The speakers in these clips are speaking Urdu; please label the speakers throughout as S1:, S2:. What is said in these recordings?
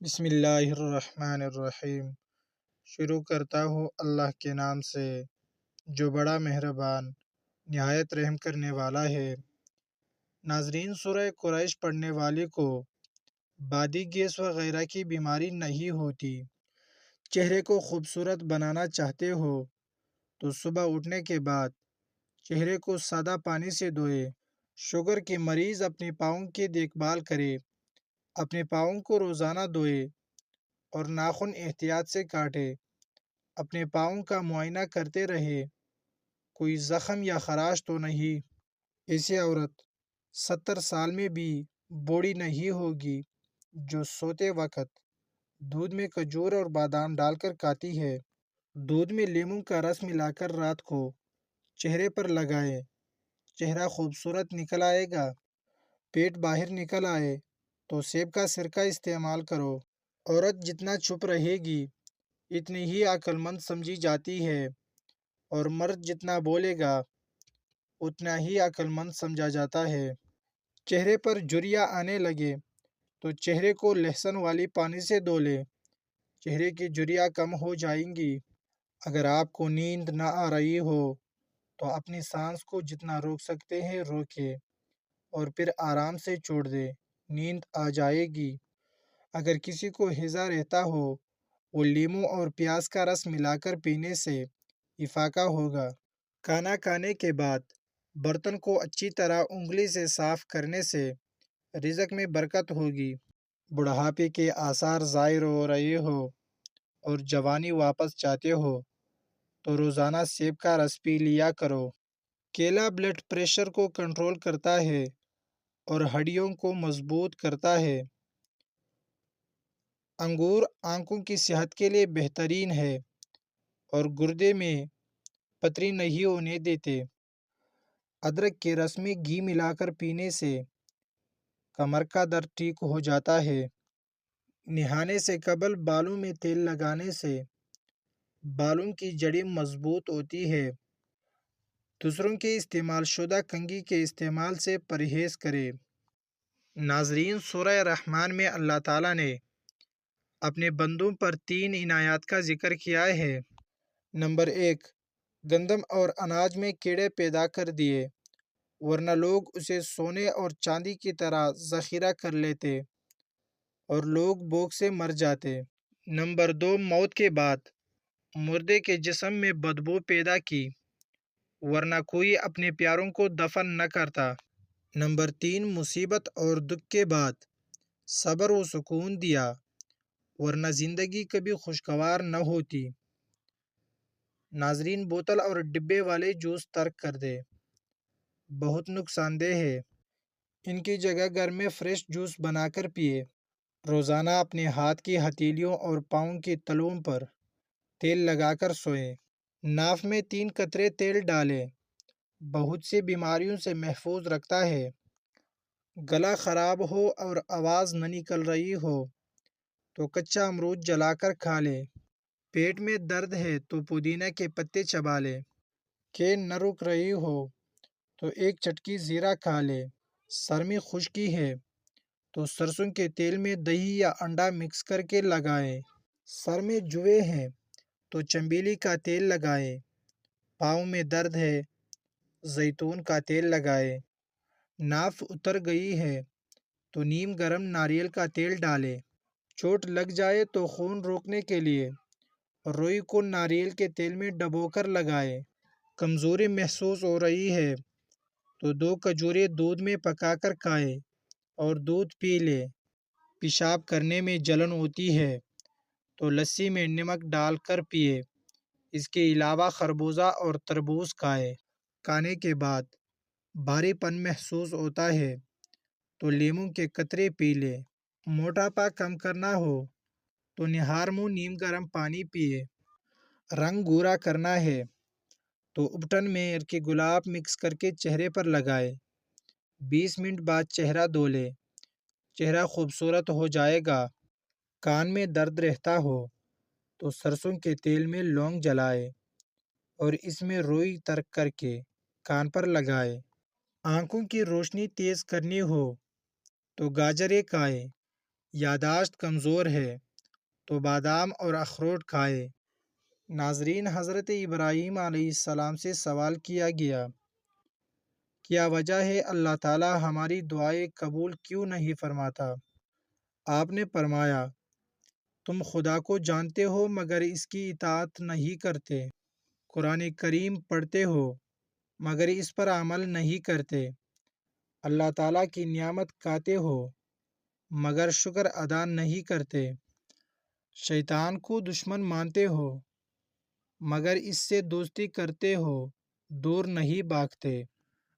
S1: بسم اللہ الرحمن الرحیم۔ شروع کرتا ہوں اللہ کے نام سے جو بڑا مہربان نہایت رحم کرنے والا ہے۔ ناظرین، سورہ قریش پڑھنے والے کو بادی گیس وغیرہ کی بیماری نہیں ہوتی۔ چہرے کو خوبصورت بنانا چاہتے ہو تو صبح اٹھنے کے بعد چہرے کو سادہ پانی سے دھوئے۔ شوگر کے مریض اپنے پاؤں کی دیکھ بھال کرے، اپنے پاؤں کو روزانہ دھوئے اور ناخن احتیاط سے کاٹے۔ اپنے پاؤں کا معائنہ کرتے رہے، کوئی زخم یا خراش تو نہیں۔ ایسی عورت 70 سال میں بھی بوڑھی نہیں ہوگی جو سوتے وقت دودھ میں کھجور اور بادام ڈال کر کھاتی ہے۔ دودھ میں لیموں کا رس ملا کر رات کو چہرے پر لگائے، چہرہ خوبصورت نکل آئے گا۔ پیٹ باہر نکل آئے تو سیب کا سرکہ استعمال کرو۔ عورت جتنا چھپ رہے گی اتنی ہی عقل مند سمجھی جاتی ہے، اور مرد جتنا بولے گا اتنا ہی عقل مند سمجھا جاتا ہے۔ چہرے پر جھریاں آنے لگے تو چہرے کو لہسن والی پانی سے دھو لے، چہرے کی جھریاں کم ہو جائیں گی۔ اگر آپ کو نیند نہ آ رہی ہو تو اپنی سانس کو جتنا روک سکتے ہیں روکے اور پھر آرام سے چھوڑ دے، نیند آ جائے گی۔ اگر کسی کو ہیضہ رہتا ہو، وہ لیموں اور پیاز کا رس ملا کر پینے سے افاقہ ہوگا۔ کھانا کھانے کے بعد برتن کو اچھی طرح انگلی سے صاف کرنے سے رزق میں برکت ہوگی۔ بڑھاپے کے آثار ظاہر ہو رہے ہو اور جوانی واپس چاہتے ہو تو روزانہ سیب کا رس پی لیا کرو۔ کیلا بلڈ پریشر کو کنٹرول کرتا ہے اور ہڈیوں کو مضبوط کرتا ہے۔ انگور آنکھوں کی صحت کے لیے بہترین ہے اور گردے میں پتھری نہیں ہونے دیتے۔ ادرک کے رس میں گھی ملا کر پینے سے کمر کا درد ٹھیک ہو جاتا ہے۔ نہانے سے قبل بالوں میں تیل لگانے سے بالوں کی جڑیں مضبوط ہوتی ہے۔ دوسروں کے استعمال شدہ کنگھی کے استعمال سے پرہیز کرے۔ ناظرین، سورہ رحمان میں اللہ تعالیٰ نے اپنے بندوں پر 3 عنایات کا ذکر کیا ہے۔ نمبر 1، گندم اور اناج میں کیڑے پیدا کر دیے، ورنہ لوگ اسے سونے اور چاندی کی طرح ذخیرہ کر لیتے اور لوگ بھوک سے مر جاتے۔ نمبر 2، موت کے بعد مردے کے جسم میں بدبو پیدا کی، ورنہ کوئی اپنے پیاروں کو دفن نہ کرتا۔ نمبر 3، مصیبت اور دکھ کے بعد صبر و سکون دیا، ورنہ زندگی کبھی خوشگوار نہ ہوتی۔ ناظرین، بوتل اور ڈبے والے جوس ترک کر دے، بہت نقصان دہ ہے۔ ان کی جگہ گھر میں فریش جوس بنا کر پیے۔ روزانہ اپنے ہاتھ کی ہتھیلیوں اور پاؤں کی تلوؤں پر تیل لگا کر سوئیں۔ ناف میں 3 قطرے تیل ڈالیں، بہت سی بیماریوں سے محفوظ رکھتا ہے۔ گلا خراب ہو اور آواز نہ نکل رہی ہو تو کچا امرود جلا کر کھا لے۔ پیٹ میں درد ہے تو پودینہ کے پتے چبا لے۔ کین نہ رک رہی ہو تو 1 چٹکی زیرہ کھا لے۔ سر میں خشکی ہے تو سرسوں کے تیل میں دہی یا انڈا مکس کر کے لگائیں۔ سر میں جوئے ہیں تو چنبیلی کا تیل لگائیں۔ پاؤں میں درد ہے، زیتون کا تیل لگائیں۔ ناف اتر گئی ہے تو نیم گرم ناریل کا تیل ڈالیں۔ چوٹ لگ جائے تو خون روکنے کے لیے روئی کو ناریل کے تیل میں ڈبو کر لگائیں۔ کمزوری محسوس ہو رہی ہے تو 2 کھجوریں دودھ میں پکا کر کھائیں اور دودھ پی لیں۔ پیشاب کرنے میں جلن ہوتی ہے تو لسی میں نمک ڈال کر پیے۔ اس کے علاوہ خربوزہ اور تربوز کھائیں۔ کھانے کے بعد بھاری پن محسوس ہوتا ہے تو لیموں کے قطرے پی لیں۔ موٹاپا کم کرنا ہو تو نہار منہ نیم گرم پانی پیے۔ رنگ گورا کرنا ہے تو ابٹن میں ارکی گلاب مکس کر کے چہرے پر لگائے۔ 20 منٹ بعد چہرہ دھو لے، چہرہ خوبصورت ہو جائے گا۔ کان میں درد رہتا ہو تو سرسوں کے تیل میں لونگ جلائے اور اس میں روئی ترک کر کے کان پر لگائے۔ آنکھوں کی روشنی تیز کرنی ہو تو گاجریں کھائیں، یاداشت کمزور ہے تو بادام اور اخروٹ کھائے۔ ناظرین، حضرت ابراہیم علیہ السلام سے سوال کیا گیا، کیا وجہ ہے اللہ تعالیٰ ہماری دعائیں قبول کیوں نہیں فرماتا؟ آپ نے فرمایا، تم خدا کو جانتے ہو مگر اس کی اطاعت نہیں کرتے، قرآن کریم پڑھتے ہو مگر اس پر عمل نہیں کرتے، اللہ تعالیٰ کی نعمت کھاتے ہو مگر شکر ادا نہیں کرتے، شیطان کو دشمن مانتے ہو مگر اس سے دوستی کرتے ہو، دور نہیں بھاگتے۔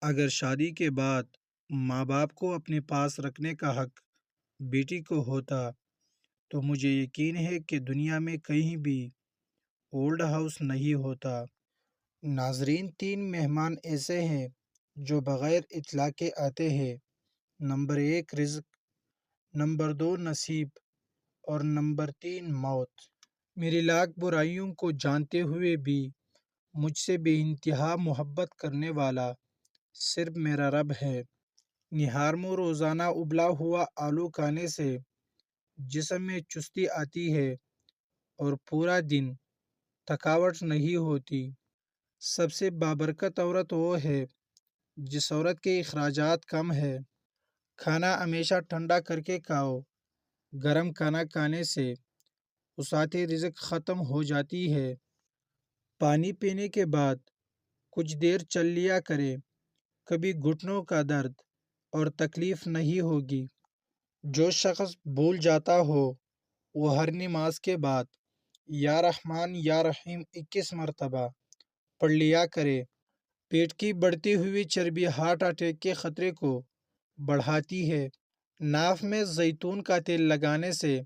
S1: اگر شادی کے بعد ماں باپ کو اپنے پاس رکھنے کا حق بیٹی کو ہوتا تو مجھے یقین ہے کہ دنیا میں کہیں بھی اولڈ ہاؤس نہیں ہوتا۔ ناظرین، 3 مہمان ایسے ہیں جو بغیر اطلاع کے آتے ہیں۔ نمبر 1 رزق، نمبر 2 نصیب اور نمبر 3 موت۔ میری لاکھ برائیوں کو جانتے ہوئے بھی مجھ سے بے انتہا محبت کرنے والا صرف میرا رب ہے۔ نہار روزانہ ابلا ہوا آلو کھانے سے جسم میں چستی آتی ہے اور پورا دن تھکاوٹ نہیں ہوتی۔ سب سے بابرکت عورت وہ ہے جس عورت کے اخراجات کم ہے۔ کھانا ہمیشہ ٹھنڈا کر کے کھاؤ، گرم کھانا کھانے سے وسعت رزق ختم ہو جاتی ہے۔ پانی پینے کے بعد کچھ دیر چل لیا کرے، کبھی گھٹنوں کا درد اور تکلیف نہیں ہوگی۔ جو شخص بھول جاتا ہو وہ ہر نماز کے بعد یا رحمان یا رحیم 21 مرتبہ پڑھ لیا کرے۔ پیٹ کی بڑھتی ہوئی چربی ہارٹ اٹیک کے خطرے کو بڑھاتی ہے۔ ناف میں زیتون کا تیل لگانے سے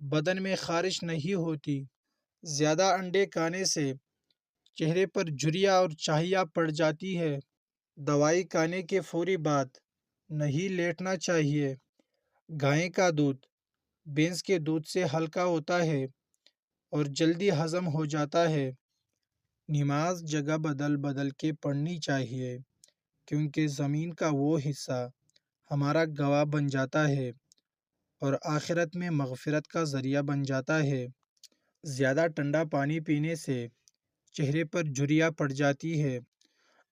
S1: بدن میں خارش نہیں ہوتی۔ زیادہ انڈے کھانے سے چہرے پر جھریاں اور چاہیاں پڑ جاتی ہے۔ دوائی کھانے کے فوری بعد نہیں لیٹنا چاہیے۔ گائے کا دودھ بھینس کے دودھ سے ہلکا ہوتا ہے اور جلدی ہضم ہو جاتا ہے۔ نماز جگہ بدل بدل کے پڑھنی چاہیے کیونکہ زمین کا وہ حصہ ہمارا گواہ بن جاتا ہے اور آخرت میں مغفرت کا ذریعہ بن جاتا ہے۔ زیادہ ٹھنڈا پانی پینے سے چہرے پر جھریاں پڑ جاتی ہے۔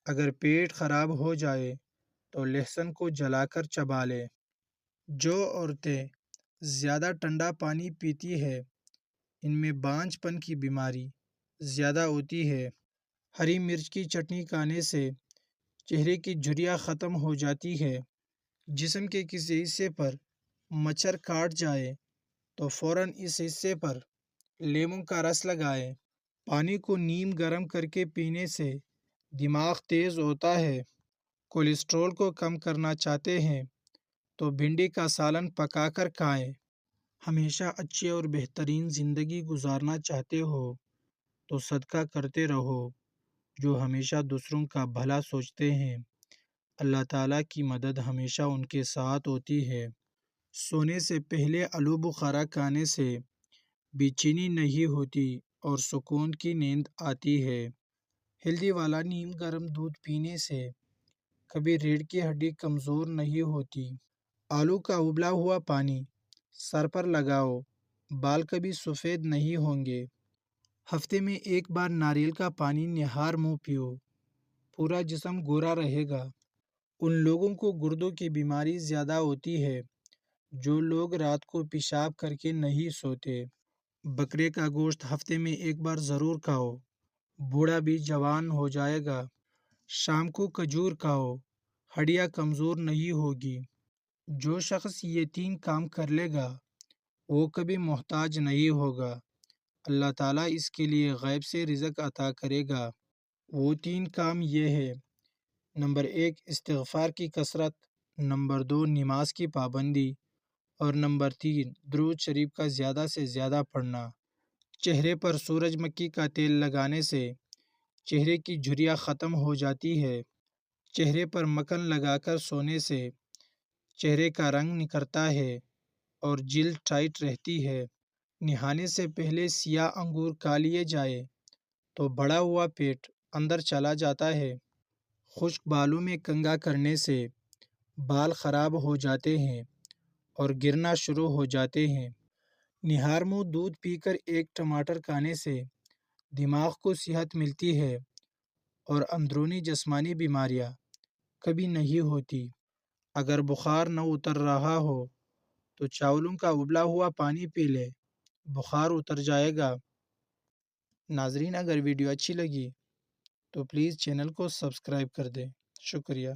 S1: اگر پیٹ خراب ہو جائے تو لہسن کو جلا کر چبا لے۔ جو عورتیں زیادہ ٹھنڈا پانی پیتی ہے ان میں بانجھ پن کی بیماری زیادہ ہوتی ہے۔ ہری مرچ کی چٹنی کھانے سے چہرے کی جھریاں ختم ہو جاتی ہے۔ جسم کے کسی حصے پر مچھر کاٹ جائے تو فوراً اس حصے پر لیموں کا رس لگائے۔ پانی کو نیم گرم کر کے پینے سے دماغ تیز ہوتا ہے۔ کولیسٹرول کو کم کرنا چاہتے ہیں تو بھنڈی کا سالن پکا کر کھائیں۔ ہمیشہ اچھی اور بہترین زندگی گزارنا چاہتے ہو تو صدقہ کرتے رہو۔ جو ہمیشہ دوسروں کا بھلا سوچتے ہیں اللہ تعالیٰ کی مدد ہمیشہ ان کے ساتھ ہوتی ہے۔ سونے سے پہلے آلو بخارا کھانے سے بے چینی نہیں ہوتی اور سکون کی نیند آتی ہے۔ ہلدی والا نیم گرم دودھ پینے سے کبھی ریڑھ کی ہڈی کمزور نہیں ہوتی۔ آلو کا ابلا ہوا پانی سر پر لگاؤ، بال کبھی سفید نہیں ہوں گے۔ ہفتے میں ایک بار ناریل کا پانی نہار منہ پیو، پورا جسم گورا رہے گا۔ ان لوگوں کو گردوں کی بیماری زیادہ ہوتی ہے جو لوگ رات کو پیشاب کر کے نہیں سوتے۔ بکرے کا گوشت ہفتے میں ایک بار ضرور کھاؤ، بوڑھا بھی جوان ہو جائے گا۔ شام کو کھجور کھاؤ، ہڈیاں کمزور نہیں ہوگی۔ جو شخص یہ 3 کام کر لے گا وہ کبھی محتاج نہیں ہوگا۔ اللہ تعالیٰ اس کے لیے غیب سے رزق عطا کرے گا۔ وہ 3 کام یہ ہے: نمبر 1 استغفار کی کثرت، نمبر 2 نماز کی پابندی اور نمبر 3 درود شریف کا زیادہ سے زیادہ پڑھنا۔ چہرے پر سورج مکھی کا تیل لگانے سے چہرے کی جھریاں ختم ہو جاتی ہے۔ چہرے پر مکھن لگا کر سونے سے چہرے کا رنگ نکھرتا ہے اور جلد ٹائٹ رہتی ہے۔ نہانے سے پہلے سیاہ انگور کھا لیے جائے تو بڑا ہوا پیٹ اندر چلا جاتا ہے۔ خشک بالوں میں کنگھا کرنے سے بال خراب ہو جاتے ہیں اور گرنا شروع ہو جاتے ہیں۔ نہارمو دودھ پی کر ایک ٹماٹر کھانے سے دماغ کو صحت ملتی ہے اور اندرونی جسمانی بیماریاں کبھی نہیں ہوتی۔ اگر بخار نہ اتر رہا ہو تو چاولوں کا ابلا ہوا پانی پی لے، بخار اتر جائے گا۔ ناظرین، اگر ویڈیو اچھی لگی تو پلیز چینل کو سبسکرائب کر دیں۔ شکریہ۔